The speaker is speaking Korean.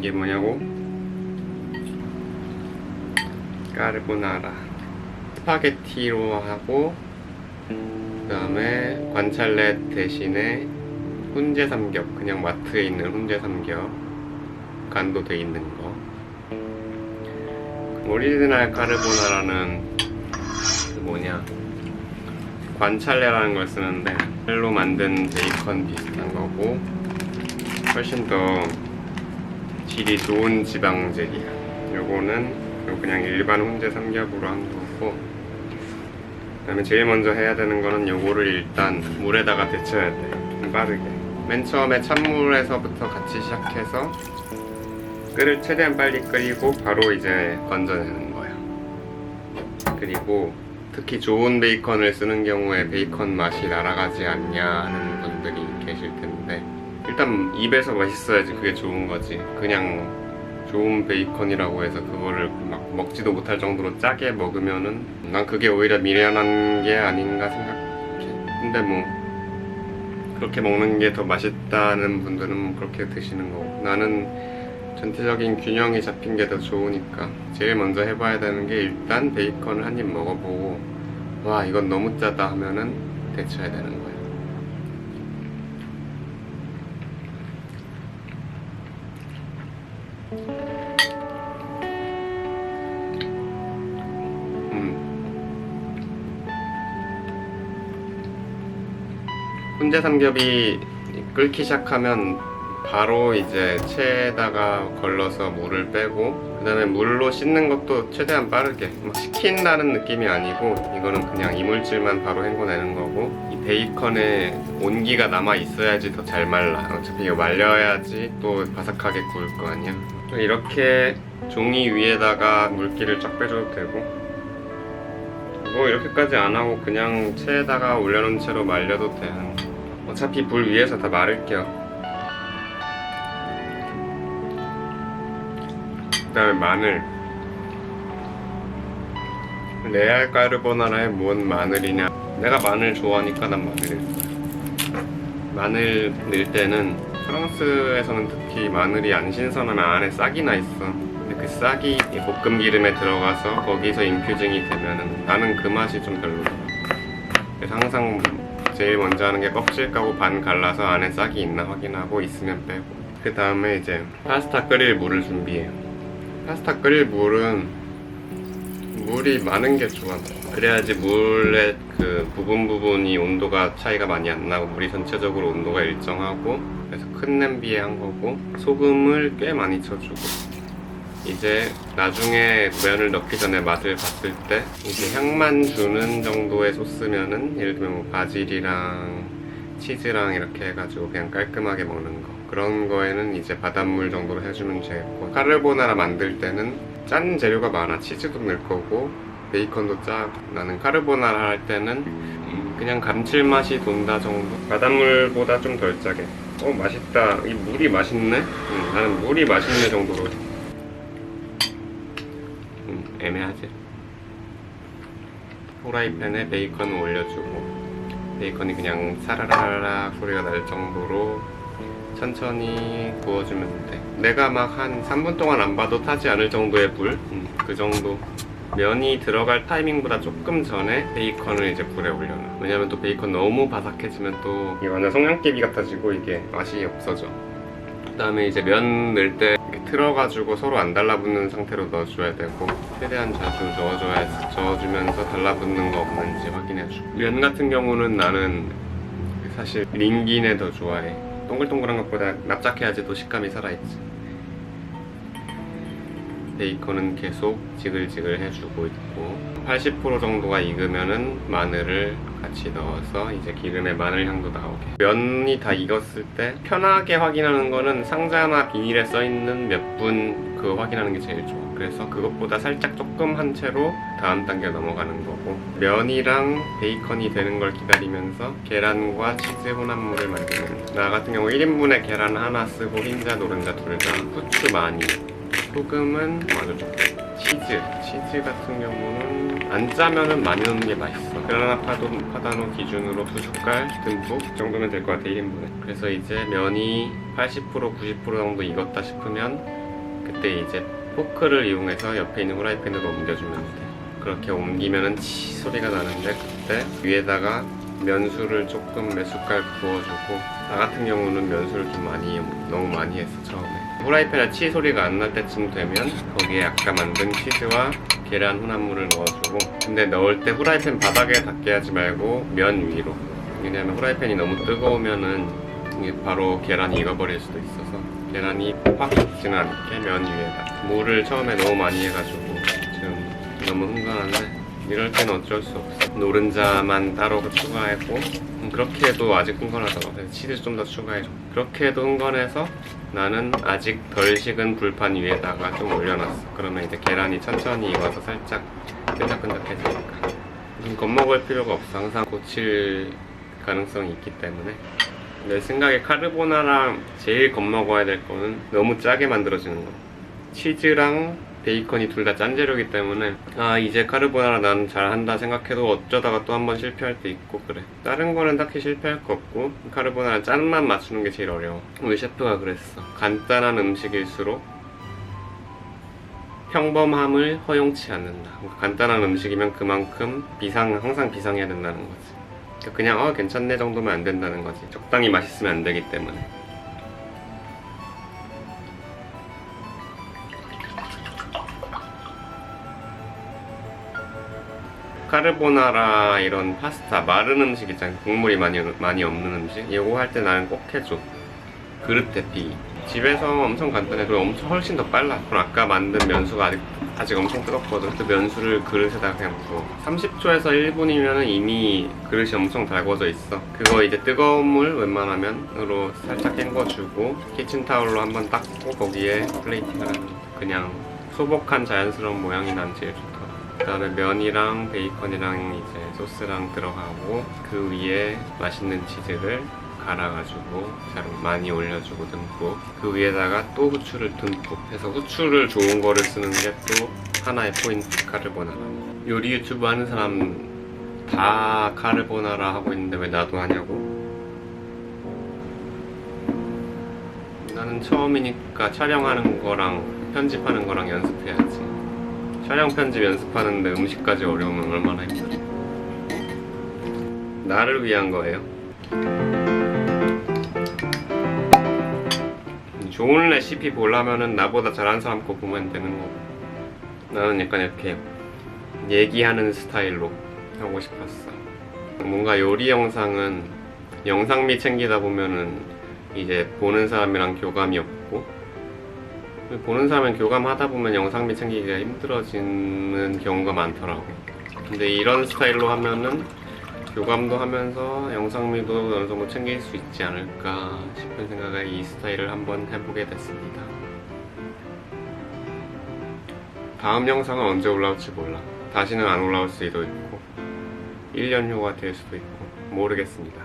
이게 뭐냐고? 까르보나라 스파게티로 하고, 그 다음에 관찰렛 대신에 훈제 삼겹, 그냥 마트에 있는 훈제 삼겹 간도 돼 있는 거. 오리지널 까르보나라는 그 뭐냐, 관찰레라는 걸 쓰는데 로 만든 베이컨 비슷한 거고, 훨씬 더 질이 좋은 지방젤이야. 요거는 그냥 일반 훈제 삼겹으로 한 거고, 그 다음에 제일 먼저 해야 되는 거는 요거를 일단 물에다가 데쳐야 돼. 빠르게. 맨 처음에 찬물에서부터 같이 시작해서 최대한 빨리 끓이고 바로 이제 건져내는 거야. 그리고 특히 좋은 베이컨을 쓰는 경우에 베이컨 맛이 날아가지 않냐 하는 분들이 계실 텐데, 일단 입에서 맛있어야지 그게 좋은 거지. 그냥 좋은 베이컨이라고 해서 그거를 막 먹지도 못할 정도로 짜게 먹으면은 난 그게 오히려 미련한 게 아닌가 생각해. 근데 뭐 그렇게 먹는 게 더 맛있다는 분들은 그렇게 드시는 거고, 나는 전체적인 균형이 잡힌 게 더 좋으니까 제일 먼저 해봐야 되는 게 일단 베이컨을 한 입 먹어보고, 와 이건 너무 짜다 하면은 데쳐야 되는 거예요. 훈제 삼겹이 끓기 시작하면 바로 이제 체에다가 걸러서 물을 빼고, 그 다음에 물로 씻는 것도 최대한 빠르게, 막 식힌다는 느낌이 아니고 이거는 그냥 이물질만 바로 헹궈내는 거고, 이 베이컨에 온기가 남아 있어야지 더 잘 말라. 어차피 이거 말려야지 또 바삭하게 구울 거 아니야. 이렇게 종이 위에다가 물기를 쫙 빼줘도 되고, 뭐 이렇게까지 안 하고 그냥 체에다가 올려놓은 채로 말려도 돼. 어차피 불 위에서 다 마를게요. 그 다음에 마늘. 레알 까르보나라에 뭔 마늘이냐. 내가 마늘 좋아하니까 난 마늘을 넣어요. 마늘 넣을 때는 프랑스에서는 특히 마늘이 안 신선하면 안에 싹이 나 있어. 근데 그 싹이 볶음 기름에 들어가서 거기서 인퓨징이 되면은 나는 그 맛이 좀 별로더라. 그래서 항상 제일 먼저 하는 게 껍질 까고 반 갈라서 안에 싹이 있나 확인하고 있으면 빼고, 그 다음에 이제 파스타 끓일 물을 준비해요. 파스타 끓일 물은 물이 많은 게 좋아. 그래야지 물의 그 부분이 온도가 차이가 많이 안 나고 물이 전체적으로 온도가 일정하고, 그래서 큰 냄비에 한 거고, 소금을 꽤 많이 쳐주고, 이제 나중에 면을 넣기 전에 맛을 봤을 때 이제 향만 주는 정도의 소스면은, 예를 들면 뭐 바질이랑 치즈랑 이렇게 해가지고 그냥 깔끔하게 먹는 거, 그런 거에는 이제 바닷물 정도로 해주면 되겠고, 카르보나라 만들 때는 짠 재료가 많아. 치즈도 넣을 거고 베이컨도 짜고. 나는 카르보나라 할 때는 그냥 감칠맛이 돈다 정도, 바닷물보다 좀 덜 짜게. 맛있다, 이 물이 맛있네. 나는 물이 맛있네 정도로. 애매하지. 후라이팬에 베이컨을 올려주고, 베이컨이 그냥 사라라라 소리가 날 정도로 천천히 구워주면 돼. 내가 막 한 3분 동안 안 봐도 타지 않을 정도의 불? 그 정도. 면이 들어갈 타이밍보다 조금 전에 베이컨을 이제 불에 올려놔. 왜냐면 또 베이컨 너무 바삭해지면 또 이게 완전 성냥개비 같아지고 이게 맛이 없어져. 그 다음에 이제 면 넣을 때 이렇게 틀어가지고 서로 안 달라붙는 상태로 넣어줘야 되고, 최대한 자주 저어주면서 달라붙는 거 없는지 확인해주고. 면 같은 경우는 나는 사실 링긴에 더 좋아해. 동글동글한 것보다 납작해야지 또 식감이 살아있지. 베이컨은 계속 지글지글 해주고 있고, 80% 정도가 익으면은 마늘을 같이 넣어서 이제 기름에 마늘 향도 나오게. 면이 다 익었을 때 편하게 확인하는 거는 상자나 비닐에 써있는 몇 분 그거 확인하는 게 제일 좋아. 그래서 그것보다 살짝 조금 한 채로 다음 단계 넘어가는 거고, 면이랑 베이컨이 되는 걸 기다리면서 계란과 치즈 혼합물을 만드는. 나 같은 경우 1인분에 계란 하나 쓰고 흰자 노른자 둘 다, 후추 많이, 소금은 아주 좋고, 치즈 같은 경우는 안 짜면은 많이 넣는 게 맛있어. 그라나 파다노 기준으로 2숟갈 듬뿍 정도면 될 것 같아, 1인분에. 그래서 이제 면이 80% 90% 정도 익었다 싶으면 그때 이제 포크를 이용해서 옆에 있는 후라이팬으로 옮겨주면 돼. 그렇게 옮기면은 치 소리가 나는데 그때 위에다가 면수를 조금 몇 숟갈 부어주고, 나 같은 경우는 면수를 좀 너무 많이 했어 처음에. 후라이팬에 치 소리가 안 날 때쯤 되면 거기에 아까 만든 치즈와 계란 혼합물을 넣어주고, 근데 넣을 때 후라이팬 바닥에 닿게 하지 말고 면 위로. 왜냐면 후라이팬이 너무 뜨거우면은 이게 바로 계란이 익어버릴 수도 있어서 계란이 확 익지는 않게 면 위에다. 물을 처음에 너무 많이 해가지고 지금 너무 흥건한데, 이럴 때는 어쩔 수 없어. 노른자만 따로 추가하고, 그렇게 해도 아직 흥건하더라고. 그래서 치즈 좀 더 추가해줘. 그렇게 해도 흥건해서 나는 아직 덜 식은 불판 위에다가 좀 올려놨어. 그러면 이제 계란이 천천히 익어서 살짝 끈적끈적해지니까. 겁먹을 필요가 없어. 항상 고칠 가능성이 있기 때문에. 내 생각에 카르보나라 제일 겁먹어야 될 거는 너무 짜게 만들어지는 거. 치즈랑 베이컨이 둘 다 짠 재료이기 때문에 이제 카르보나라 난 잘한다 생각해도 어쩌다가 또 한 번 실패할 때 있고 그래. 다른 거는 딱히 실패할 거 없고 카르보나라 짠만 맞추는 게 제일 어려워. 우리 셰프가 그랬어. 간단한 음식일수록 평범함을 허용치 않는다. 그러니까 간단한 음식이면 그만큼 항상 비상해야 된다는 거지. 그냥 괜찮네 정도면 안 된다는 거지. 적당히 맛있으면 안 되기 때문에. 카르보나라 이런 파스타, 마른 음식 있잖아. 국물이 많이 없는 음식. 이거 할 때 나는 꼭 해줘. 그릇 대피. 집에서 엄청 간단해. 그리고 훨씬 더 빨라. 그럼 아까 만든 면수가 아직 엄청 뜨겁거든. 그 면수를 그릇에다가 그냥 부어. 30초에서 1분이면 이미 그릇이 엄청 달궈져 있어. 그거 이제 뜨거운 물 웬만하면으로 살짝 헹궈주고 키친타올로 한번 닦고 거기에 플레이팅을 하는 거야. 그냥 소복한 자연스러운 모양이 난 제일 좋더라. 그 다음에 면이랑 베이컨이랑 이제 소스랑 들어가고, 그 위에 맛있는 치즈를 갈아가지고 잘 많이 올려주고 듬뿍, 그 위에다가 또 후추를 듬뿍 해서, 후추를 좋은 거를 쓰는 게 또 하나의 포인트. 카르보나라 요리 유튜브 하는 사람 다 카르보나라 하고 있는데 왜 나도 하냐고? 나는 처음이니까 촬영하는 거랑 편집하는 거랑 연습해야지. 촬영 편집 연습하는데 음식까지 어려우면 얼마나 힘들어. 나를 위한 거예요. 좋은 레시피 보려면은 나보다 잘하는 사람 거 보면 되는 거고, 나는 약간 이렇게 얘기하는 스타일로 하고 싶었어. 뭔가 요리 영상은 영상미 챙기다 보면은 이제 보는 사람이랑 교감이 없고, 보는 사람은 교감하다 보면 영상미 챙기기가 힘들어지는 경우가 많더라고. 근데 이런 스타일로 하면은 교감도 하면서 영상미도 어느 정도 챙길 수 있지 않을까 싶은 생각에 이 스타일을 한번 해보게 됐습니다. 다음 영상은 언제 올라올지 몰라. 다시는 안 올라올 수도 있고 1년 후가 될 수도 있고 모르겠습니다.